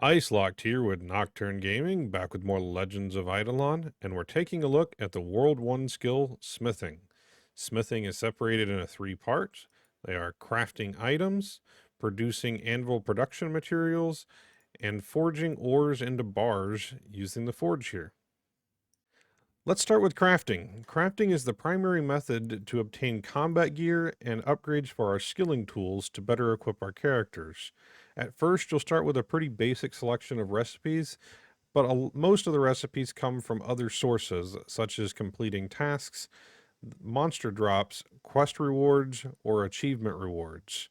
Ice Locked here with Nocturne Gaming, back with more Legends of Idleon, and we're taking a look at the World 1 skill, Smithing. Smithing is separated into three parts. They are crafting items, producing Anvil Production materials, and forging ores into bars using the forge here. Let's start with crafting. Crafting is the primary method to obtain combat gear and upgrades for our skilling tools to better equip our characters. At first, you'll start with a pretty basic selection of recipes, but most of the recipes come from other sources, such as completing tasks, monster drops, quest rewards, or achievement rewards.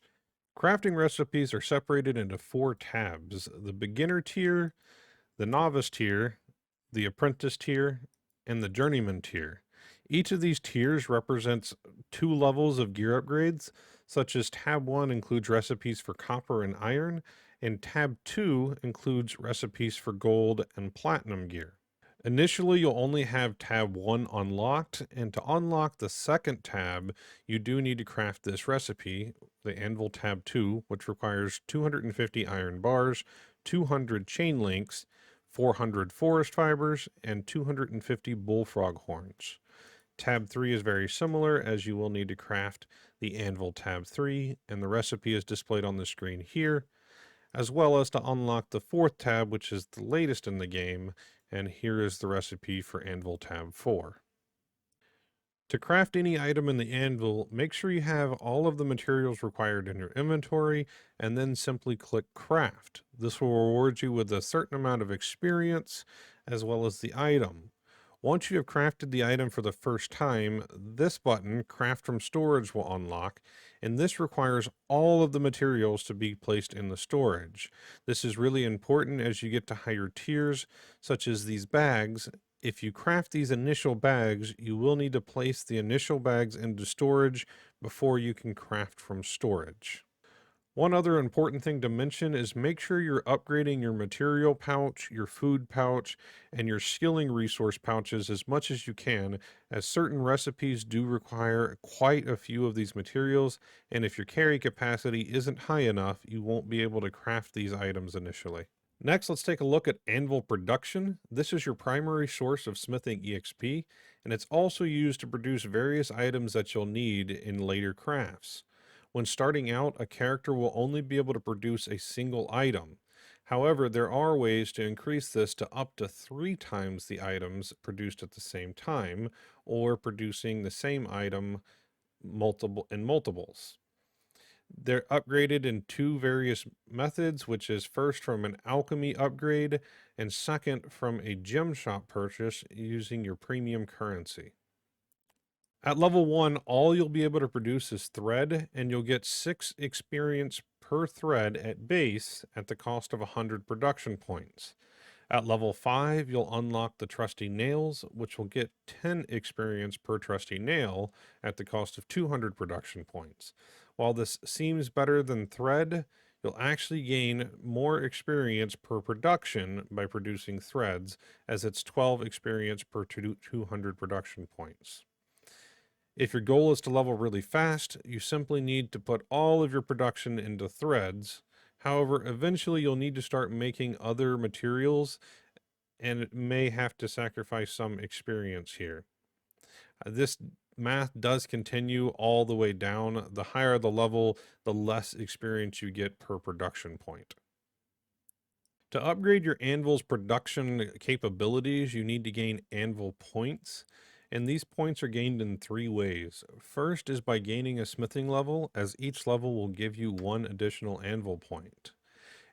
Crafting recipes are separated into four tabs: the beginner tier, the novice tier, the apprentice tier, and the journeyman tier. Each of these tiers represents two levels of gear upgrades, such as tab 1 includes recipes for copper and iron, and tab 2 includes recipes for gold and platinum gear. Initially, you'll only have tab 1 unlocked, and to unlock the second tab, you do need to craft this recipe, the Anvil tab 2, which requires 250 iron bars, 200 chain links, 400 forest fibers, and 250 bullfrog horns. Tab 3 is very similar, as you will need to craft the Anvil tab 3, and the recipe is displayed on the screen here, as well as to unlock the fourth tab, which is the latest in the game, and here is the recipe for Anvil tab 4. To craft any item in the anvil, make sure you have all of the materials required in your inventory, and then simply click Craft. This will reward you with a certain amount of experience, as well as the item. Once you have crafted the item for the first time, this button, Craft from Storage, will unlock, and this requires all of the materials to be placed in the storage. This is really important as you get to higher tiers, such as these bags. If you craft these initial bags, you will need to place the initial bags into storage before you can craft from storage. One other important thing to mention is make sure you're upgrading your material pouch, your food pouch, and your skilling resource pouches as much as you can, as certain recipes do require quite a few of these materials, and if your carry capacity isn't high enough, you won't be able to craft these items initially. Next, let's take a look at Anvil Production. This is your primary source of smithing EXP, and it's also used to produce various items that you'll need in later crafts. When starting out, a character will only be able to produce a single item. However, there are ways to increase this to up to 3 times the items produced at the same time, or producing the same item multiples. They're upgraded in two various methods, which is first from an alchemy upgrade and second from a gem shop purchase using your premium currency. At level 1, all you'll be able to produce is thread, and you'll get 6 experience per thread at base at the cost of 100 production points. At level 5, you'll unlock the trusty nails, which will get 10 experience per trusty nail at the cost of 200 production points. While this seems better than thread, you'll actually gain more experience per production by producing threads, as it's 12 experience per 200 production points. If your goal is to level really fast, you simply need to put all of your production into threads. However, eventually you'll need to start making other materials, and it may have to sacrifice some experience here. This math does continue all the way down. The higher the level, the less experience you get per production point. To upgrade your anvil's production capabilities, you need to gain anvil points, and these points are gained in 3 ways. First is by gaining a smithing level, as each level will give you 1 additional anvil point.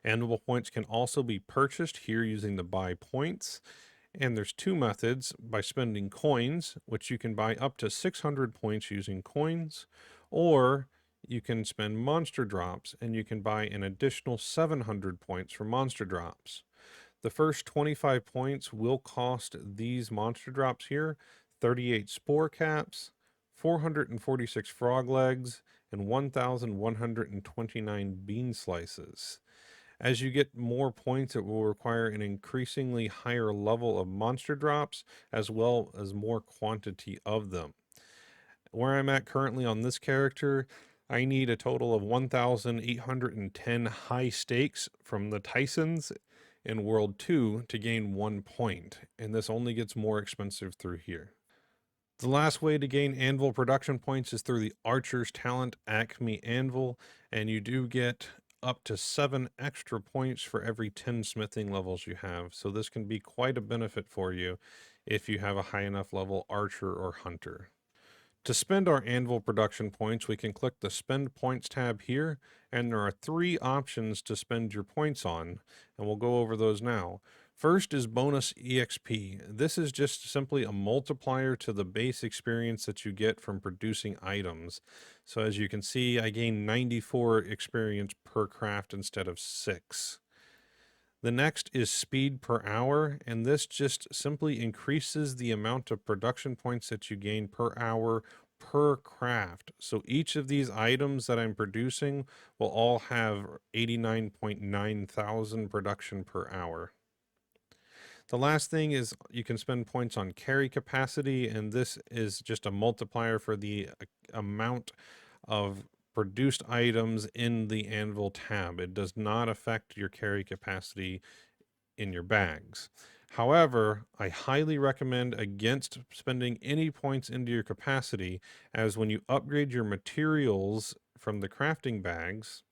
Anvil points can also be purchased here using the buy points, and there's 2 methods: by spending coins, which you can buy up to 600 points using coins, or you can spend monster drops and you can buy an additional 700 points for monster drops. The first 25 points will cost these monster drops here 38 spore caps, 446 frog legs, and 1,129 bean slices. As you get more points, it will require an increasingly higher level of monster drops, as well as more quantity of them. Where I'm at currently on this character, I need a total of 1,810 high stakes from the Tysons in World 2 to gain 1 point, and this only gets more expensive through here. The last way to gain Anvil production points is through the Archer's Talent Acme Anvil, and you do get up to 7 extra points for every 10 smithing levels you have. So this can be quite a benefit for you if you have a high enough level archer or hunter. To spend our Anvil production points, we can click the Spend Points tab here, and there are 3 options to spend your points on, and we'll go over those now. First is bonus EXP. This is just simply a multiplier to the base experience that you get from producing items. So as you can see, I gain 94 experience per craft instead of 6. The next is speed per hour, and this just simply increases the amount of production points that you gain per hour per craft. So each of these items that I'm producing will all have 89.9 thousand production per hour. The last thing is you can spend points on carry capacity, and this is just a multiplier for the amount of produced items in the Anvil tab. It does not affect your carry capacity in your bags. However, I highly recommend against spending any points into your capacity, as when you upgrade your materials from the crafting bags,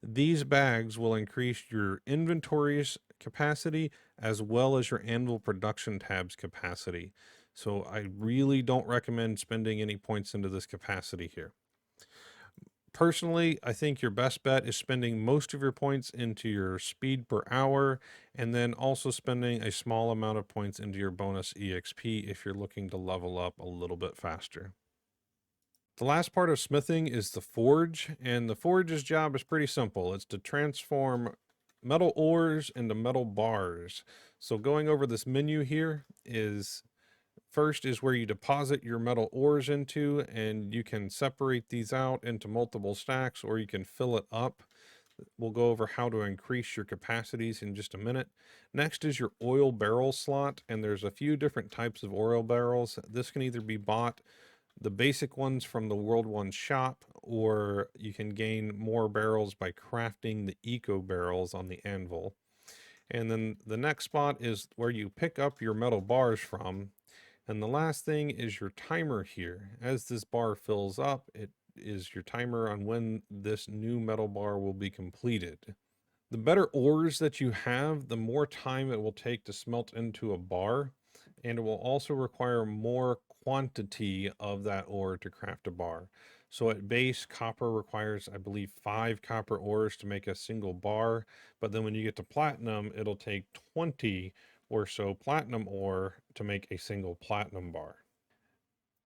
these bags will increase your inventory's capacity as well as your Anvil production tab's capacity. So I really don't recommend spending any points into this capacity here. Personally, I think your best bet is spending most of your points into your speed per hour, and then also spending a small amount of points into your bonus EXP if you're looking to level up a little bit faster. The last part of smithing is the forge, and the forge's job is pretty simple. It's to transform metal ores into metal bars. So going over this menu here is first is where you deposit your metal ores into, and you can separate these out into multiple stacks or you can fill it up. We'll go over how to increase your capacities in just a minute. Next is your oil barrel slot, and there's a few different types of oil barrels. This can either be bought, the basic ones from the World 1 shop, or you can gain more barrels by crafting the eco barrels on the anvil. And then the next spot is where you pick up your metal bars from. And the last thing is your timer here. As this bar fills up, it is your timer on when this new metal bar will be completed. The better ores that you have, the more time it will take to smelt into a bar, and it will also require more quantity of that ore to craft a bar. So at base, copper requires, I believe, 5 copper ores to make a single bar, but then when you get to platinum, it'll take 20 or so platinum ore to make a single platinum bar.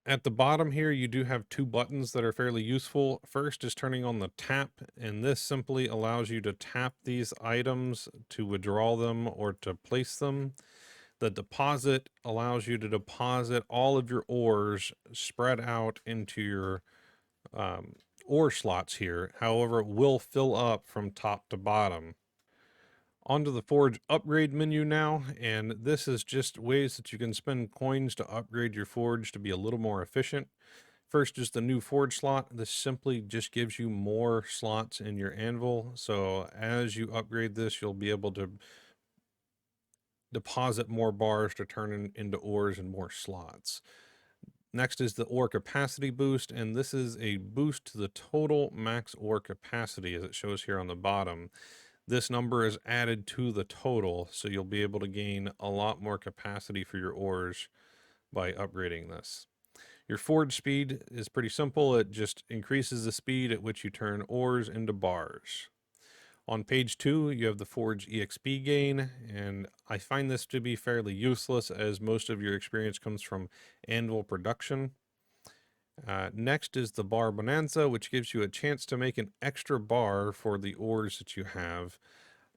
At the bottom here, you do have 2 buttons that are fairly useful. First is turning on the tap, and this simply allows you to tap these items to withdraw them or to place them. The deposit allows you to deposit all of your ores spread out into your ore slots here. However, it will fill up from top to bottom. Onto the forge upgrade menu now, and this is just ways that you can spend coins to upgrade your forge to be a little more efficient. First is the new forge slot. This simply just gives you more slots in your anvil. So as you upgrade this, you'll be able to deposit more bars to turn into ores and more slots. Next is the ore capacity boost, and this is a boost to the total max ore capacity as it shows here on the bottom. This number is added to the total, so you'll be able to gain a lot more capacity for your ores by upgrading this. Your forge speed is pretty simple. It just increases the speed at which you turn ores into bars. On page 2, you have the Forge EXP gain, and I find this to be fairly useless as most of your experience comes from Anvil Production. Next is the Bar Bonanza, which gives you a chance to make an extra bar for the ores that you have.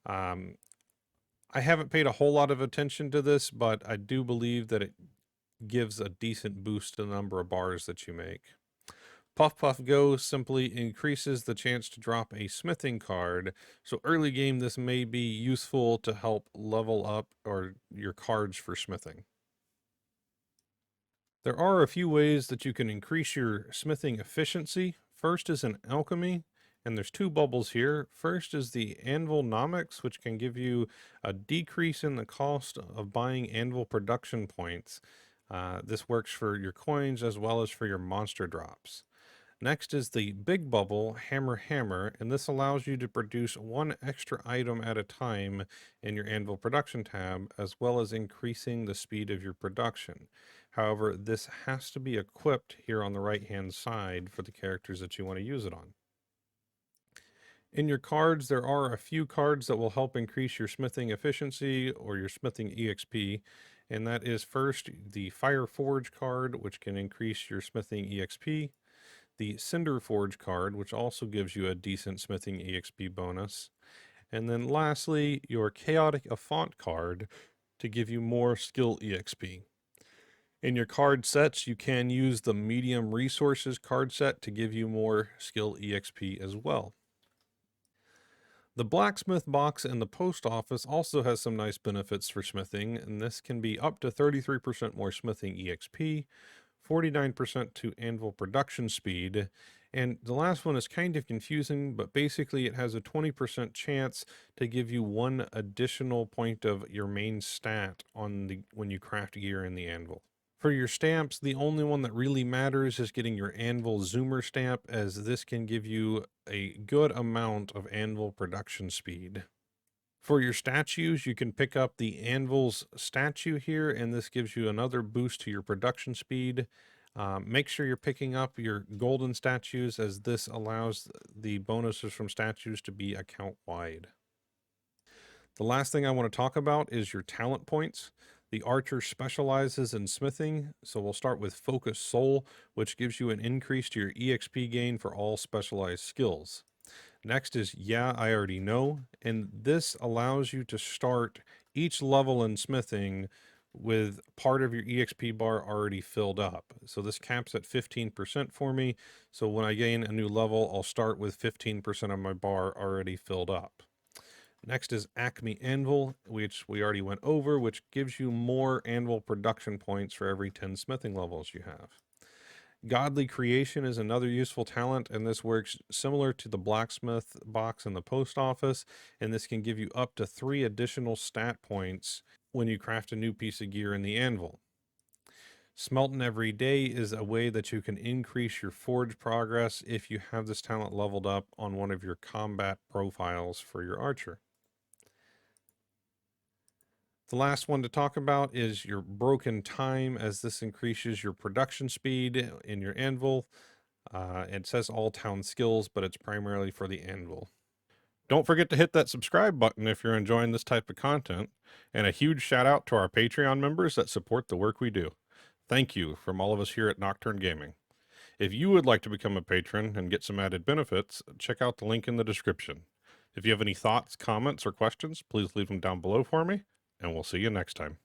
I haven't paid a whole lot of attention to this, but I do believe that it gives a decent boost to the number of bars that you make. Puff Puff Go simply increases the chance to drop a smithing card. So early game, this may be useful to help level up or your cards for smithing. There are a few ways that you can increase your smithing efficiency. First is an alchemy, And there's two bubbles here. First is the Anvil Nomics, which can give you a decrease in the cost of buying Anvil Production points. This works for your coins as well as for your monster drops. Next is the big bubble, Hammer, and this allows you to produce one extra item at a time in your Anvil Production tab, as well as increasing the speed of your production. However, this has to be equipped here on the right-hand side for the characters that you want to use it on. In your cards, there are a few cards that will help increase your smithing efficiency or your smithing EXP, and that is first the Fire Forge card, which can increase your smithing EXP, the Cinder Forge card, which also gives you a decent smithing EXP bonus, and then lastly, your Chaotic Affront card to give you more skill EXP. In your card sets, you can use the Medium Resources card set to give you more skill EXP as well. The blacksmith box in the post office also has some nice benefits for smithing, and this can be up to 33% more smithing EXP, 49% to anvil production speed, and the last one is kind of confusing, but basically it has a 20% chance to give you one additional point of your main stat when you craft gear in the anvil. For your stamps, the only one that really matters is getting your Anvil Zoomer stamp, as this can give you a good amount of Anvil production speed. For your statues, you can pick up the Anvil's statue here, and this gives you another boost to your production speed. Make sure you're picking up your golden statues, as this allows the bonuses from statues to be account-wide. The last thing I want to talk about is your talent points. The archer specializes in smithing, so we'll start with Focus Soul, which gives you an increase to your EXP gain for all specialized skills. Next is Yeah, I Already Know, and this allows you to start each level in smithing with part of your EXP bar already filled up. So this caps at 15% for me, so when I gain a new level, I'll start with 15% of my bar already filled up. Next is Acme Anvil, which we already went over, which gives you more anvil production points for every 10 smithing levels you have. Godly Creation is another useful talent, and this works similar to the blacksmith box in the post office, and this can give you up to 3 additional stat points when you craft a new piece of gear in the anvil. Smelting Every Day is a way that you can increase your forge progress if you have this talent leveled up on one of your combat profiles for your archer. The last one to talk about is your Broken Time, as this increases your production speed in your anvil. It says all town skills, but it's primarily for the anvil. Don't forget to hit that subscribe button if you're enjoying this type of content, and a huge shout out to our Patreon members that support the work we do. Thank you from all of us here at Nocturne Gaming. If you would like to become a patron and get some added benefits, check out the link in the description. If you have any thoughts, comments, or questions, please leave them down below for me, and we'll see you next time.